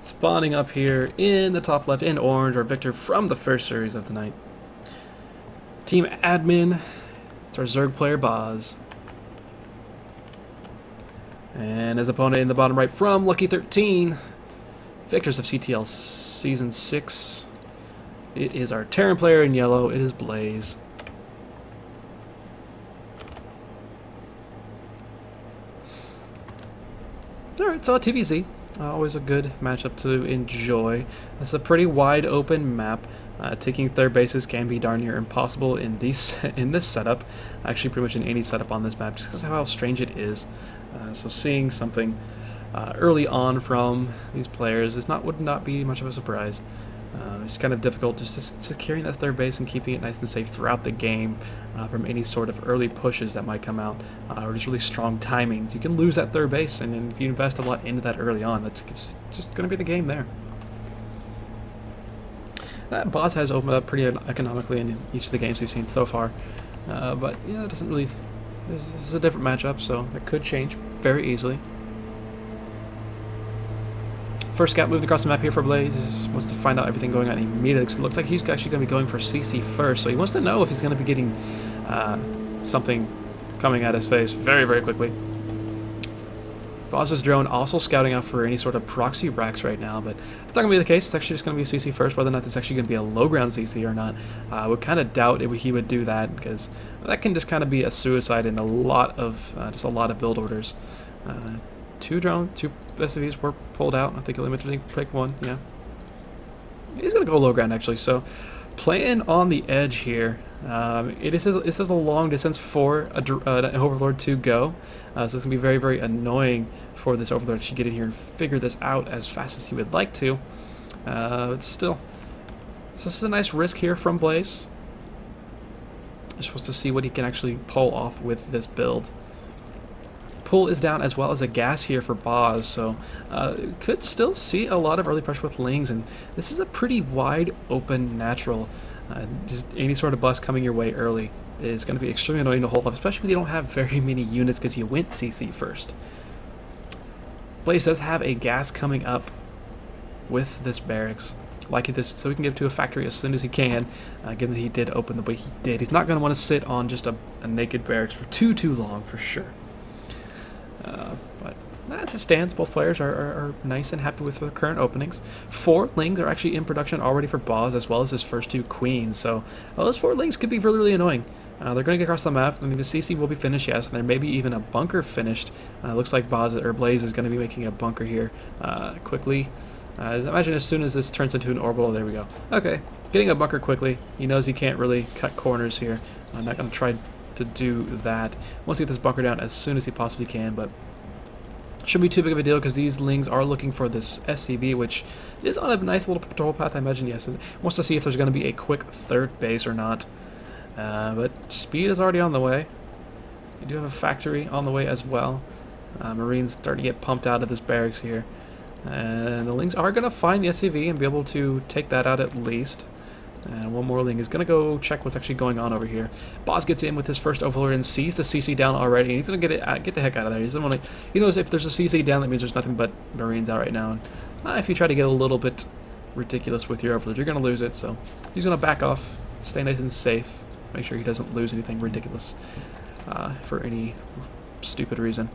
Spawning up here in the top left in orange are Victor from the first series of the night. Team admin, it's our Zerg player Bozz. And his opponent in the bottom right from Lucky 13, Victors of CTL Season 6. It is our Terran player in yellow, it is Blaze. Alright, so TVZ. Always a good matchup to enjoy. It's a pretty wide open map. Taking third bases can be darn near impossible in this setup. Actually, pretty much in any setup on this map, just because of how strange it is. So seeing something early on from these players would not be much of a surprise. It's kind of difficult just securing that third base and keeping it nice and safe throughout the game from any sort of early pushes that might come out, or just really strong timings. You can lose that third base, and then if you invest a lot into that early on, that's just going to be the game there. Bozz has opened up pretty economically in each of the games we've seen so far, but it doesn't really. This is a different matchup, so it could change very easily. First scout moved across the map here for Blaze. Wants to find out everything going on immediately. It looks like he's actually going to be going for CC first, so he wants to know if he's going to be getting something coming at his face very, very quickly. Bozz's drone also scouting out for any sort of proxy racks right now, but it's not going to be the case. It's actually just going to be CC first. Whether or not this is actually going to be a low ground CC or not, I would kind of doubt he would do that, because that can just kind of be a suicide in a lot of build orders. Two SCVs were pulled out. I think he limited to pick one. Yeah, he's going to go low ground actually. So playing on the edge here. This is a long distance for an Overlord to go. So it's going to be very, very annoying for this Overlord to get in here and figure this out as fast as he would like to. But still, so this is a nice risk here from Blaze. Just wants to see what he can actually pull off with this build. Pull is down as well as a gas here for Bozz, so could still see a lot of early pressure with Lings, and this is a pretty wide open natural. Just any sort of bust coming your way early is going to be extremely annoying to hold up, especially when you don't have very many units because you went CC first. Blaze does have a gas coming up with this barracks, like this, so he can get to a factory as soon as he can, given that he did open the way he did. He's not going to want to sit on just a naked barracks for too long for sure. But as it stands, both players are nice and happy with their current openings. 4 Lings are actually in production already for Bozz, as well as his first 2 Queens. So those 4 Lings could be really, really annoying. They're going to get across the map. I mean, the CC will be finished, yes, and there may be even a bunker finished. Looks like Blaze is going to be making a bunker here quickly. Imagine as soon as this turns into an orbital, there we go. Okay, getting a bunker quickly. He knows he can't really cut corners here. I'm not going to try to do that. Wants to get this bunker down as soon as he possibly can, but shouldn't be too big of a deal because these Lings are looking for this SCV, which is on a nice little patrol path. I imagine, yes, it wants to see if there's going to be a quick third base or not. But speed is already on the way. You do have a factory on the way as well. Marines starting to get pumped out of this barracks here. And the Lings are going to find the SCV and be able to take that out at least. And one more Ling is going to go check what's actually going on over here. Bozz gets in with his first Overlord and sees the CC down already. And he's going to get the heck out of there. He knows if there's a CC down, that means there's nothing but Marines out right now. And if you try to get a little bit ridiculous with your Overlord, you're going to lose it. So he's going to back off, stay nice and safe, make sure he doesn't lose anything ridiculous for any stupid reason.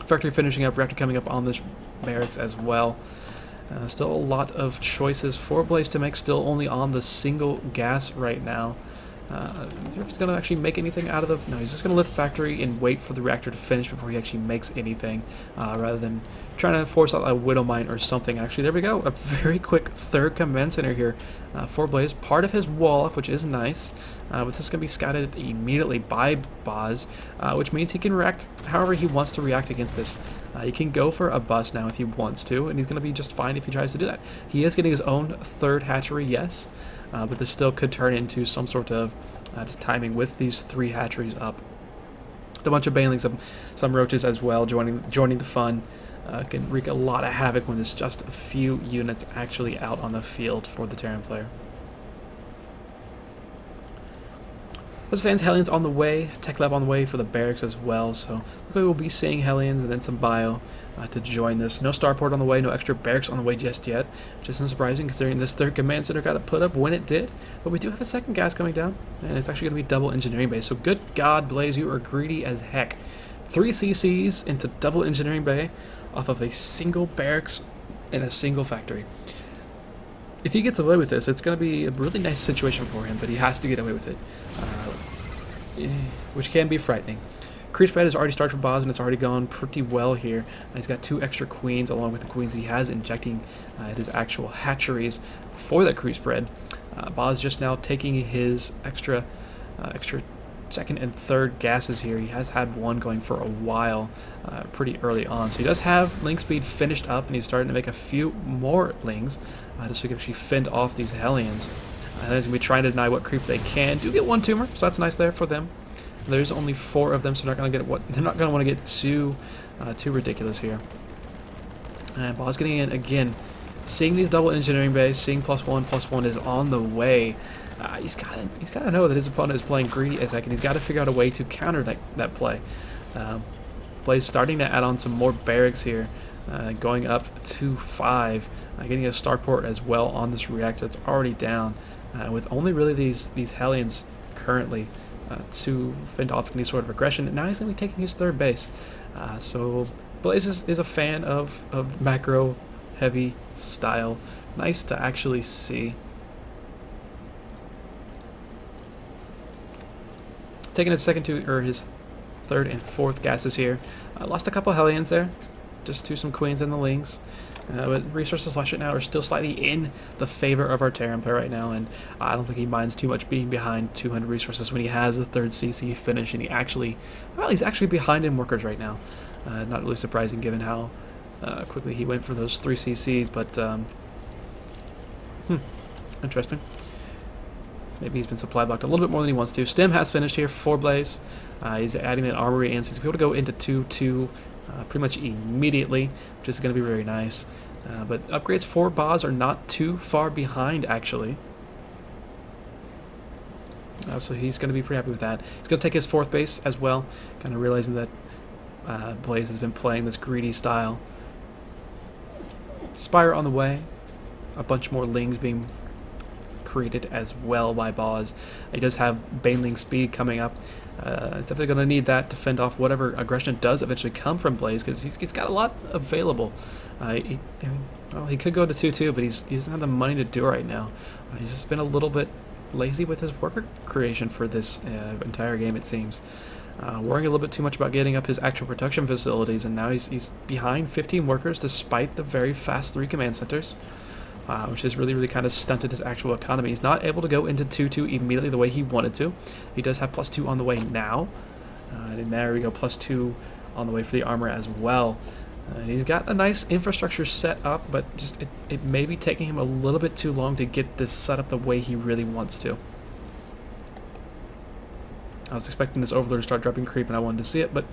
Factory finishing up, reactor coming up on this barracks as well. Still a lot of choices for Blaze to make, still only on the single gas right now. If he's going to actually make anything out of the... No, he's just going to lift the factory and wait for the reactor to finish before he actually makes anything, rather than trying to force out a Widow Mine or something. Actually, there we go. A very quick third command center here for Blaze. Part of his wall off, which is nice. This is going to be scouted immediately by Bozz, which means he can react however he wants to react against this. He can go for a bust now if he wants to, and he's going to be just fine if he tries to do that. He is getting his own third hatchery, yes, but this still could turn into some sort of just timing with these 3 hatcheries up. A bunch of banelings, some roaches as well joining the fun. Can wreak a lot of havoc when there's just a few units actually out on the field for the Terran player. As it stands, Hellions on the way, Tech Lab on the way for the barracks as well, so looks like we'll be seeing Hellions and then some bio to join this. No starport on the way, no extra barracks on the way just yet, which isn't surprising considering this third command center got to put up when it did. But we do have a second gas coming down, and it's actually going to be double engineering bay. So good God, Blaze, you are greedy as heck. 3 CCs into double engineering bay off of a single barracks in a single factory. If he gets away with this, it's going to be a really nice situation for him, but he has to get away with it, which can be frightening. Creep spread has already started for Bozz, and it's already gone pretty well here. He's got 2 extra queens, along with the queens that he has injecting at his actual hatcheries for that creep spread. Bozz just now taking his extra second and third gases here. He has had one going for a while, pretty early on. So he does have link speed finished up, and he's starting to make a few more lings, just so he can actually fend off these Hellions. And he's going to be trying to deny what creep they can. Do get 1 tumor, so that's nice there for them. There's only 4 of them, so they're not going to want to get too ridiculous here. And Bozz getting in again, seeing these double engineering bays, seeing +1 is on the way. He's got to know that his opponent is playing greedy as heck, and he's got to figure out a way to counter that play. Blaze starting to add on some more barracks here, going up to 5, getting a starport as well on this reactor that's already down, with only really these Hellions currently to fend off any sort of aggression. And now he's going to be taking his third base. So Blaze is a fan of macro heavy style. Nice to actually see. Taking his his third and fourth gases here. Lost a couple Hellions there, just to some queens and the lings. But resources left right now are still slightly in the favor of our Terran player right now, and I don't think he minds too much being behind 200 resources when he has the third CC finish, and he's actually behind in workers right now. Not really surprising given how quickly he went for those 3 CCs, but interesting. Maybe he's been supply blocked a little bit more than he wants to. Stem has finished here for Blaze. He's adding that armory in, so he's able to go into 2-2 pretty much immediately, which is going to be very nice. But upgrades for Bozz are not too far behind, actually. So he's going to be pretty happy with that. He's going to take his 4th base as well, kind of realizing that Blaze has been playing this greedy style. Spire on the way. A bunch more lings being created as well by Bozz. He does have Baneling speed coming up. He's definitely going to need that to fend off whatever aggression does eventually come from Blaze, because he's got a lot available. He could go to 2-2, but he doesn't have the money to do it right now. He's just been a little bit lazy with his worker creation for this entire game, it seems. Worrying a little bit too much about getting up his actual production facilities, and now he's behind 15 workers despite the very fast 3 command centers. Which has really kind of stunted his actual economy. He's not able to go into 2-2 immediately the way he wanted to. He does have +2 on the way now. And there we go, +2 on the way for the armor as well. He's got a nice infrastructure set up, but just it may be taking him a little bit too long to get this set up the way he really wants to. I was expecting this Overlord to start dropping creep, and I wanted to see it, but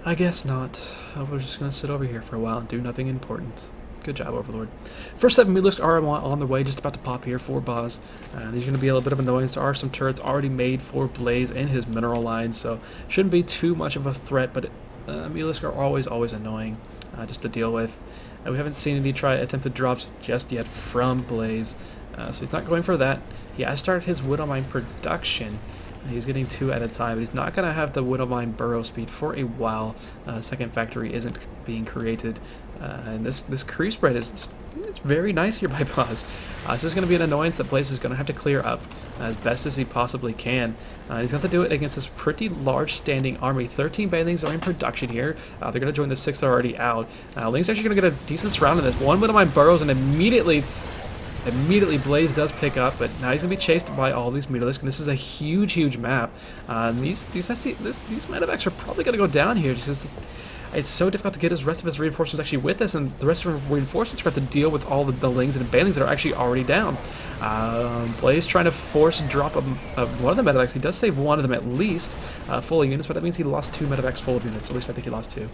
I guess not. Overlord's just going to sit over here for a while and do nothing important. Good job, Overlord. First 7 Mutalisks are on the way, just about to pop here for Bozz. These are going to be a little bit of annoyance. There are some turrets already made for Blaze and his mineral lines, so shouldn't be too much of a threat, but Mutalisks are always annoying just to deal with. We haven't seen any attempted drops just yet from Blaze, so he's not going for that. He has started his Widowmine production. He's getting 2 at a time, but he's not going to have the Widowmine burrow speed for a while. Second factory isn't being created, and this creep spread it's very nice here by Bozz. This is going to be an annoyance that Blaze is going to have to clear up as best as he possibly can. He's going to do it against this pretty large standing army. 13 Banelings are in production here. They're going to join the 6 that are already out. Ling's actually going to get a decent surround in this. 1 Widowmine burrows, and immediately Blaze does pick up, but now he's going to be chased by all these Mutalisks, and this is a huge map. These medevacs are probably going to go down here just because it's so difficult to get the rest of his reinforcements actually with us, and the rest of his reinforcements are going to have to deal with all the lings and banelings that are actually already down. Blaze trying to force a drop of one of the medevacs. He does save one of them at least full of units, but that means he lost 2 medevacs full of units. At least I think he lost 2.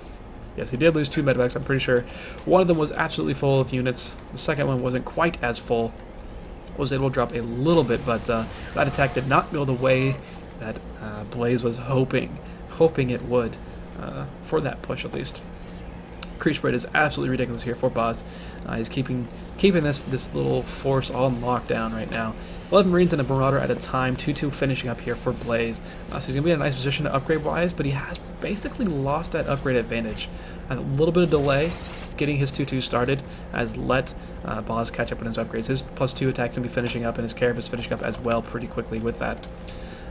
Yes, he did lose 2 medevacs, I'm pretty sure. One of them was absolutely full of units. The second one wasn't quite as full. Was able to drop a little bit, but that attack did not go the way that Bozz was hoping it would, for that push at least. Creep spread is absolutely ridiculous here for Bozz. He's keeping this little force on lockdown right now. 11 Marines and a Marauder at a time, 2-2 finishing up here for Bozz. So he's going to be in a nice position to upgrade-wise, but he has basically lost that upgrade advantage. A little bit of delay getting his 2-2 started has let Bozz catch up on his upgrades. His +2 attacks going to be finishing up, and his Carib is finishing up as well pretty quickly with that.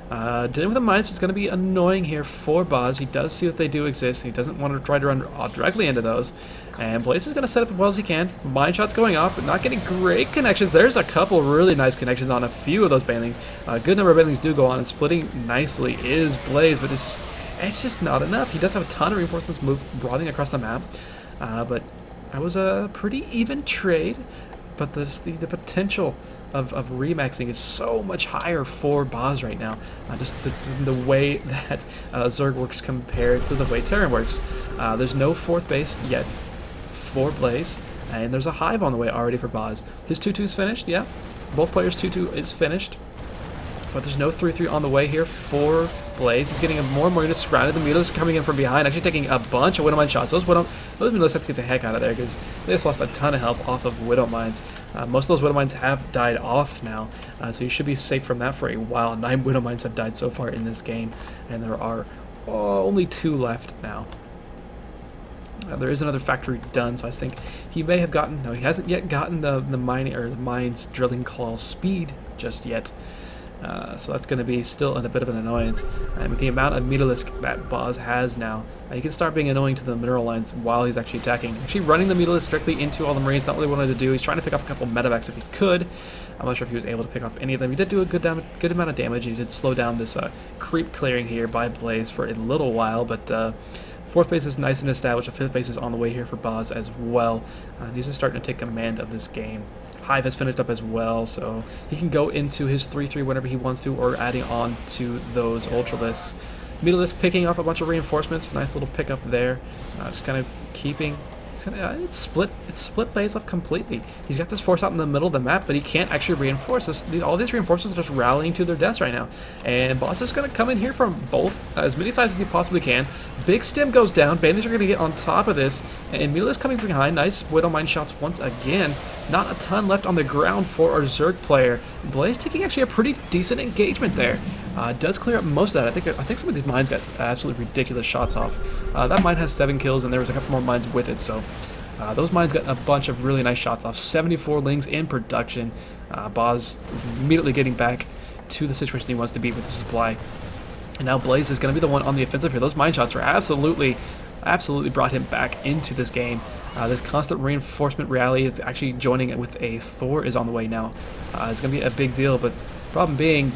Dealing with the mines is going to be annoying here for Bozz. He does see that they do exist, and he doesn't want to try to run directly into those. And Bozz is going to set up as well as he can. Mine shots going off, but not getting great connections. There's a couple really nice connections on a few of those banelings. A good number of banelings do go on, and splitting nicely is Bozz, but it's just not enough. He does have a ton of reinforcements broadening across the map, but that was a pretty even trade. But the potential of remaxing is so much higher for Bozz right now. Just the way that Zerg works compared to the way Terran works. There's no 4th base yet for Bozz, and there's a hive on the way already for Bozz. His 2-2 is finished, yeah. Both players' 2-2 is finished. But there's no 3-3 on the way here for Bozz. He's getting more and more units surrounded. The Mutas coming in from behind, actually taking a bunch of Widow Mine shots. Those Mutas have to get the heck out of there because they just lost a ton of health off of Widow Mines. Most of those Widow Mines have died off now, so you should be safe from that for a while. 9 Widow Mines have died so far in this game, and there are only 2 left now. There is another factory done, so I think he may have gotten... No, he hasn't yet gotten the mines drilling claw speed just yet. So that's going to be still a bit of an annoyance. And with the amount of Mutalisk that Bozz has now, he can start being annoying to the mineral lines while he's actually attacking. Actually running the Mutalisk directly into all the Marines, not really what he wanted to do. He's trying to pick off a couple medevacs if he could. I'm not sure if he was able to pick off any of them. He did do a good amount of damage. He did slow down this creep clearing here by Bozz for a little while, but 4th base is nice and established. The 5th base is on the way here for Bozz as well. He's just starting to take command of this game. Hive has finished up as well, so he can go into his 3-3 whenever he wants to, or adding on to those Ultralisks. Mutalisk picking off a bunch of reinforcements, nice little pickup there. Just kind of keeping... It's split Bozz up completely. He's got this force out in the middle of the map, but he can't actually reinforce this. All these reinforcements are just rallying to their deaths right now. And Bozz is going to come in here from both, as many sides as he possibly can. Big stem goes down. Bandits are going to get on top of this. And Mutalisk coming from behind. Nice Widow Mine shots once again. Not a ton left on the ground for our Zerg player. Bozz taking actually a pretty decent engagement there. Does clear up most of that. I think some of these mines got absolutely ridiculous shots off. That mine has 7 kills, and there was a couple more mines with it, so those mines got a bunch of really nice shots off. 74 lings in production. Bozz immediately getting back to the situation he wants to be with the supply. And now Bozz is going to be the one on the offensive here. Those mine shots are absolutely brought him back into this game. This constant reinforcement rally is actually joining it with a Thor is on the way now. It's going to be a big deal, but problem being,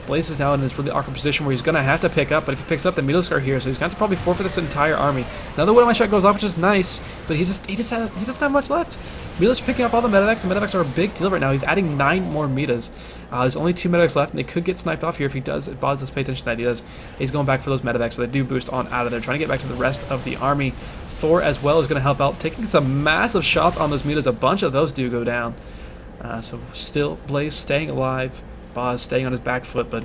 Bozz is now in this really awkward position where he's going to have to pick up, but if he picks up, the Mutalisk are here, so he's going to probably forfeit this entire army. Another Widow Mine shot goes off, which is nice, but he doesn't have much left. Mutalisk picking up all the medevacs. The medevacs are a big deal right now. He's adding 9 more metas. There's only 2 medevacs left, and they could get sniped off here if Bozz does pay attention to that. He does. He's going back for those medevacs, but they do boost on out of there, trying to get back to the rest of the army. Thor as well is going to help out, taking some massive shots on those metas. A bunch of those do go down. So still Bozz staying alive. Bozz staying on his back foot, but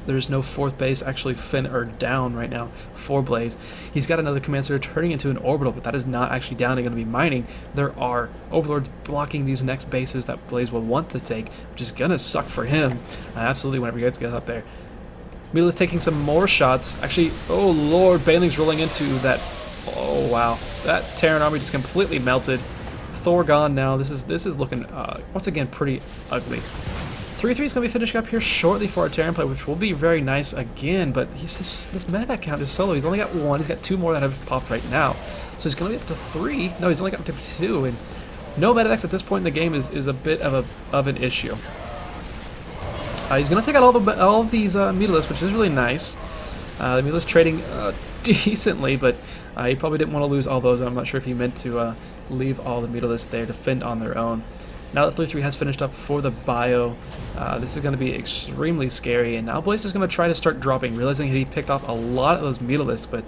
there's no 4th base actually down right now for Bozz. He's got another command center turning into an orbital, but that is not actually down and going to be mining. There are overlords blocking these next bases that Bozz will want to take, which is going to suck for him. Absolutely, whenever he gets up there. Mila is taking some more shots. Actually, oh lord, Baneling's rolling into that. Oh wow, that Terran army just completely melted. Thor gone now. This is looking once again pretty ugly. 3-3 is going to be finishing up here shortly for our Terran play, which will be very nice again, but this medevac count is so low. He's only got 1. He's got 2 more that have popped right now. So he's going to be up to 3. No, he's only got up to 2, and no medevacs at this point in the game is a bit of an issue. He's going to take out all of these Mutalisks, which is really nice. The Mutalisk trading decently, but he probably didn't want to lose all those. I'm not sure if he meant to leave all the Mutalisks there to fend on their own. Now that 3-3 has finished up for the bio, this is going to be extremely scary, and now Bozz is going to try to start dropping, realizing that he picked off a lot of those Mutalisks, but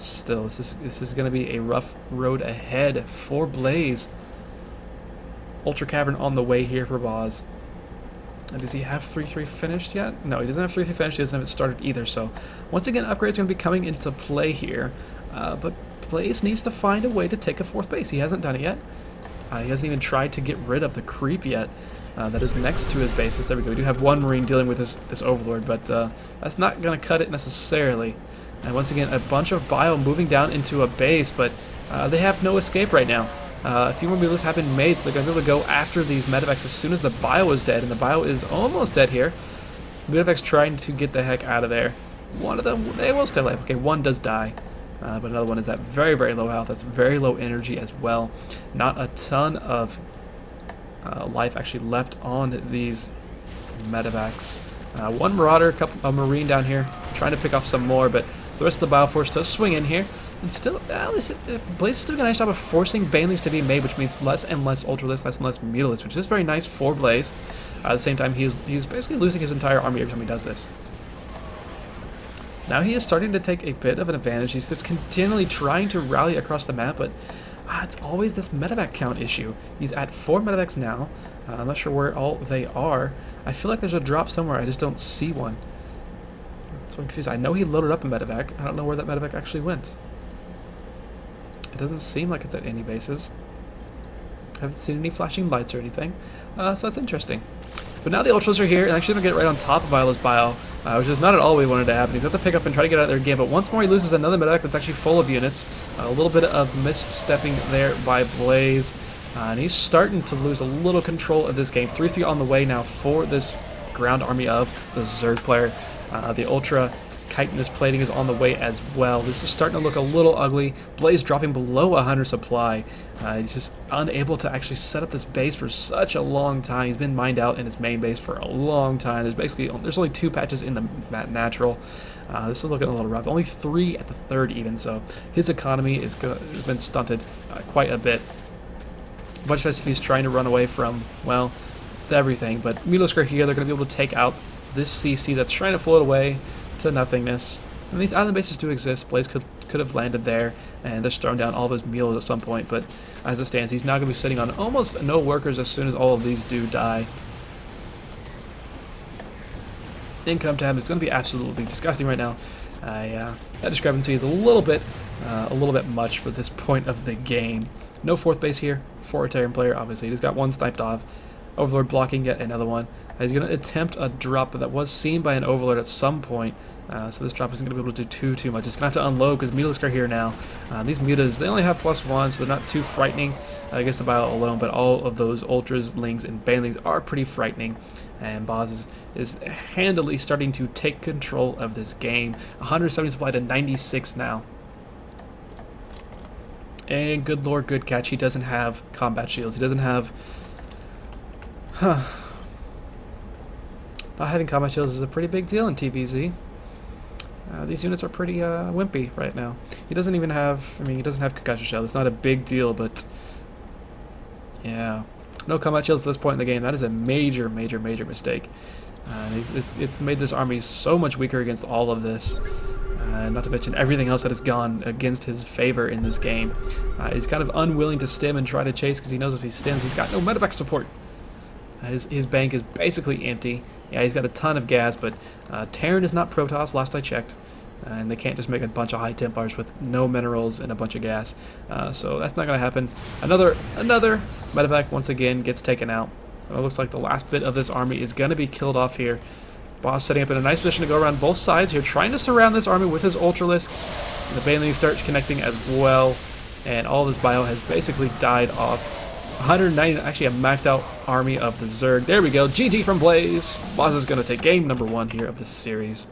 still, this is going to be a rough road ahead for Bozz. Ultra Cavern on the way here for Bozz. Does he have 3-3 finished yet? No, he doesn't have 3-3 finished. He doesn't have it started either. So once again, upgrades are going to be coming into play here. But Blaze needs to find a way to take a 4th base. He hasn't done it yet. He hasn't even tried to get rid of the creep yet. That is next to his bases. There we go. We do have one Marine dealing with this Overlord, but that's not going to cut it necessarily. And once again, a bunch of bio moving down into a base, but they have no escape right now. A few more mules have been made, so they're going to be able to go after these medevacs as soon as the bio is dead, and the bio is almost dead here. Medevacs trying to get the heck out of there. One of them, they will still live. Okay, one does die, but another one is at very, very low health. That's very low energy as well. Not a ton of life actually left on these medevacs. One Marauder, a Marine down here, trying to pick off some more, but the rest of the Bioforce does swing in here. And still, at least Blaze is doing a nice job of forcing Banelings to be made, which means less and less Ultralisk, less and less Mutalisk, which is very nice for Blaze. At the same time, he's basically losing his entire army every time he does this. Now he is starting to take a bit of an advantage. He's just continually trying to rally across the map, but it's always this medevac count issue. He's at 4 medevacs now. I'm not sure where all they are. I feel like there's a drop somewhere. I just don't see one. So I'm confused. I know he loaded up a medevac. I don't know where that medevac actually went. It doesn't seem like it's at any bases. I haven't seen any flashing lights or anything. So that's interesting. But now the Ultras are here, and actually going to get right on top of Viola's bio, which is not at all what we wanted to happen. He's got to pick up and try to get out of their game, but once more he loses another medevac that's actually full of units. A little bit of misstepping there by Blaze, and he's starting to lose a little control of this game. 3-3 on the way now for this ground army of the Zerg player. The Ultra chitinous plating is on the way as well. This is starting to look a little ugly. Blaze dropping below 100 supply. He's just unable to actually set up this base for such a long time. He's been mined out in his main base for a long time. There's only 2 patches in the natural. This is looking a little rough. Only 3 at the 3rd even, so his economy has been stunted quite a bit. Much as if he's trying to run away from, well, everything. But Mutalisk are here. They're going to be able to take out this CC that's trying to float away to nothingness. And these island bases do exist. Blaze could have landed there and just thrown down all of his mules at some point, but as it stands, he's now going to be sitting on almost no workers as soon as all of these do die. Income tab is going to be absolutely disgusting right now. That discrepancy is a little bit much for this point of the game. No 4th base here for a Terran player, obviously. He's got one sniped off. Overlord blocking yet another one. He's going to attempt a drop that was seen by an Overlord at some point. So this drop isn't going to be able to do too much. It's going to have to unload because Mutalisk are here now. These Mutas, they only have +1, so they're not too frightening against the bio alone, but all of those Ultras, Lings, and Banelings are pretty frightening. And Bozz is handily starting to take control of this game. 170 supply to 96 now. And good lord, good catch. He doesn't have combat shields. He doesn't have... Not having combat shields is a pretty big deal in TVZ. These units are pretty wimpy right now. He doesn't even have... he doesn't have concussion shield. It's not a big deal, but... yeah. No combat shields at this point in the game. That is a major, major, major mistake. It's made this army so much weaker against all of this. Not to mention everything else that has gone against his favor in this game. He's kind of unwilling to stim and try to chase because he knows if he stims, he's got no medevac support. His bank is basically empty. Yeah, he's got a ton of gas, but Terran is not Protoss, last I checked. And they can't just make a bunch of high Templars with no minerals and a bunch of gas. So that's not going to happen. Another medevac once again gets taken out. It looks like the last bit of this army is going to be killed off here. Bozz setting up in a nice position to go around both sides here, trying to surround this army with his Ultralisks. The Banelings start connecting as well, and all this bio has basically died off. 190, actually a maxed out army of the Zerg. There we go, GG from Blaze. Bozz is going to take game number 1 here of this series.